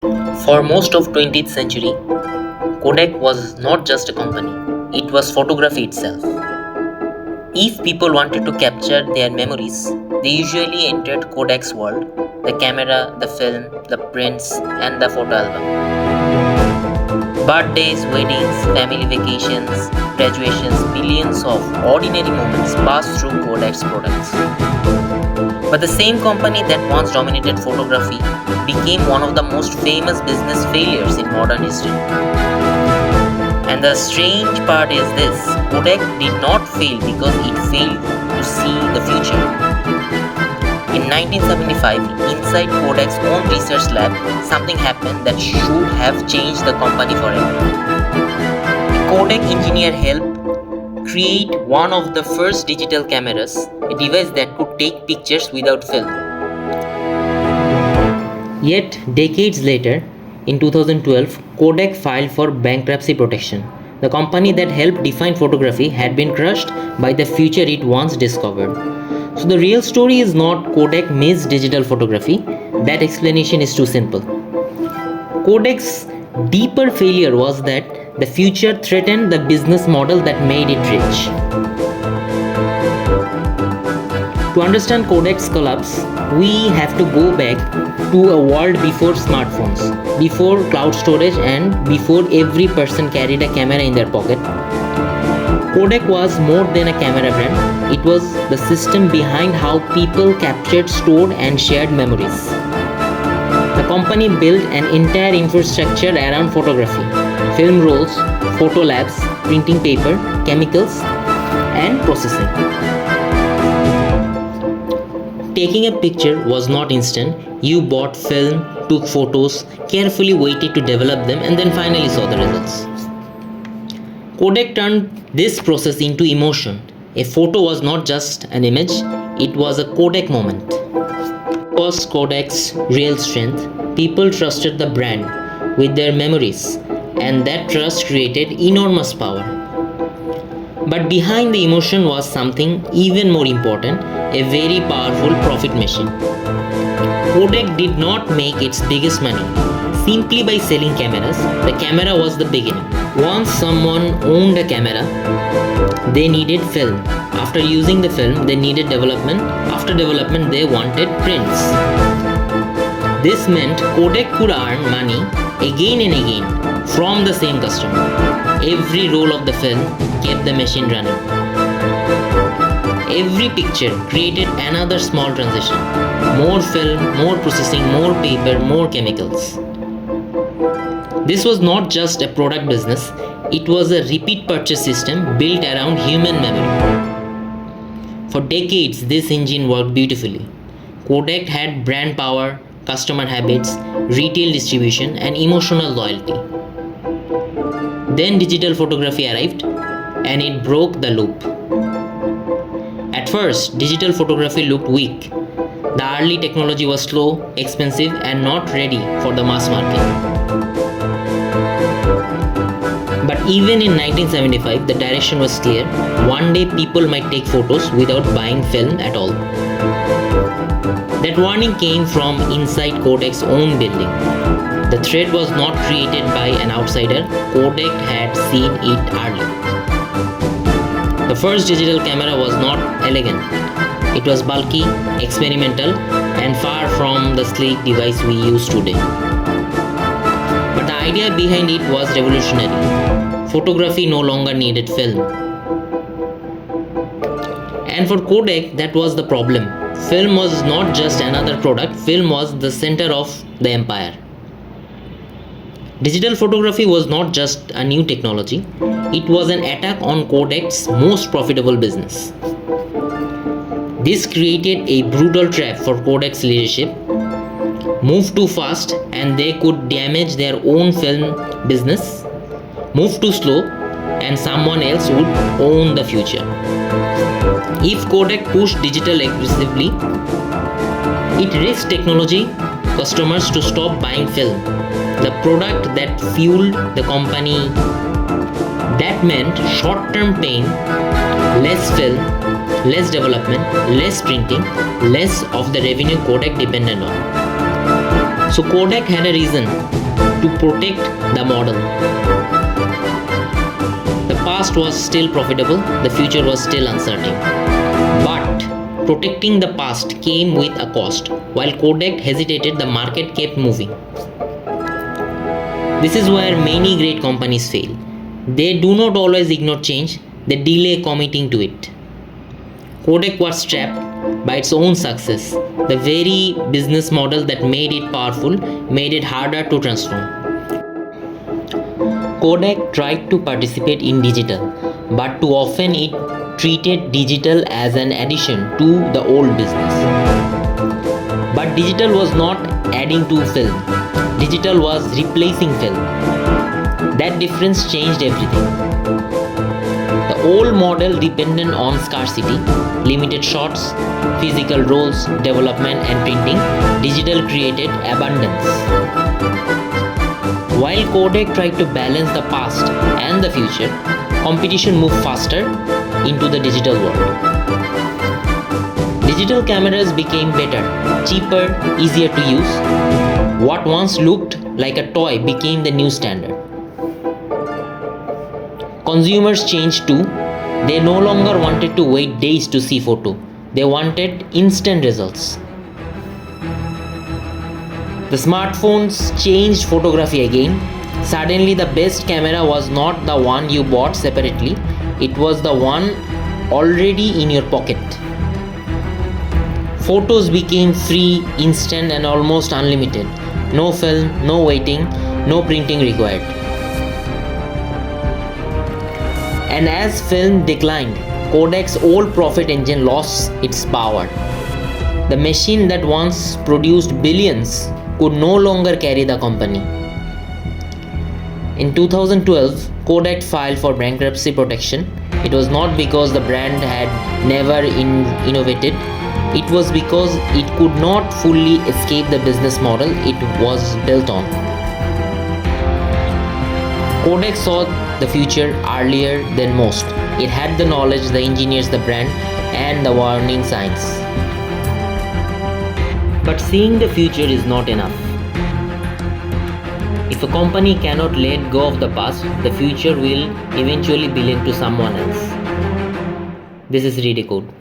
For most of 20th century, Kodak was not just a company, it was photography itself. If people wanted to capture their memories, they usually entered Kodak's world: the camera, the film, the prints, and the photo album. Birthdays, weddings, family vacations, graduations, millions of ordinary moments pass through Kodak's products. But the same company that once dominated photography became one of the most famous business failures in modern history. And the strange part is this: Kodak did not fail because it failed to see the future. In 1975, inside Kodak's own research lab, something happened that should have changed the company forever. A Kodak engineer helped create one of the first digital cameras, a device that could take pictures without film. Yet, decades later, in 2012, Kodak filed for bankruptcy protection. The company that helped define photography had been crushed by the future it once discovered. So the real story is not Kodak missed digital photography. That explanation is too simple. Kodak's deeper failure was that the future threatened the business model that made it rich. To understand Kodak's collapse, we have to go back to a world before smartphones, before cloud storage, and before every person carried a camera in their pocket. Kodak was more than a camera brand. It was the system behind how people captured, stored, and shared memories. The company built an entire infrastructure around photography: film rolls, photo labs, printing paper, chemicals, and processing. Taking a picture was not instant. You bought film, took photos, carefully waited to develop them, and then finally saw the results. Kodak turned this process into emotion. A photo was not just an image, it was a Kodak moment. It was Kodak's real strength. People trusted the brand with their memories, and that trust created enormous power. But behind the emotion was something even more important: a very powerful profit machine. Kodak did not make its biggest money simply by selling cameras. The camera was the beginning. Once someone owned a camera, they needed film. After using the film, they needed development. After development, they wanted prints. This meant Kodak could earn money again and again from the same customer. Every roll of the film kept the machine running. Every picture created another small transition. More film, more processing, more paper, more chemicals. This was not just a product business, it was a repeat purchase system built around human memory. For decades, this engine worked beautifully. Kodak had brand power, customer habits, retail distribution, and emotional loyalty. Then digital photography arrived, and it broke the loop. At first, digital photography looked weak. The early technology was slow, expensive, and not ready for the mass market. But even in 1975, the direction was clear. One day people might take photos without buying film at all. That warning came from inside Kodak's own building. The threat was not created by an outsider. Kodak had seen it early. The first digital camera was not elegant. It was bulky, experimental, and far from the sleek device we use today. But the idea behind it was revolutionary. Photography no longer needed film. And for Kodak, that was the problem. Film was not just another product, film was the center of the empire. Digital photography was not just a new technology, it was an attack on Kodak's most profitable business. This created a brutal trap for Kodak's leadership. Move too fast and they could damage their own film business. Move too slow and someone else would own the future. If Kodak pushed digital aggressively, it risked technology customers to stop buying film, the product that fueled the company. That meant short-term pain, less film, less development, less printing, less of the revenue Kodak depended on. So Kodak had a reason to protect the model. The past was still profitable, the future was still uncertain. But protecting the past came with a cost. While Kodak hesitated, the market kept moving. This is where many great companies fail. They do not always ignore change, they delay committing to it. Kodak was trapped by its own success. The very business model that made it powerful made it harder to transform. Kodak tried to participate in digital, but too often it treated digital as an addition to the old business. But digital was not adding to film. Digital was replacing film. That difference changed everything. The old model depended on scarcity, limited shots, physical rolls, development and printing. Digital created abundance. While Kodak tried to balance the past and the future, competition moved faster into the digital world. Digital cameras became better, cheaper, easier to use. What once looked like a toy became the new standard. Consumers changed too. They no longer wanted to wait days to see photo. They wanted instant results. The smartphones changed photography again. Suddenly the best camera was not the one you bought separately. It was the one already in your pocket. Photos became free, instant and almost unlimited. No film, no waiting, no printing required. And as film declined, Kodak's old profit engine lost its power. The machine that once produced billions could no longer carry the company. In 2012, Kodak filed for bankruptcy protection. It was not because the brand had never innovated. It was because it could not fully escape the business model it was built on. Kodak saw the future earlier than most. It had the knowledge, the engineers, the brand, and the warning signs. But seeing the future is not enough. If a company cannot let go of the past, the future will eventually belong to someone else. This is Redecode.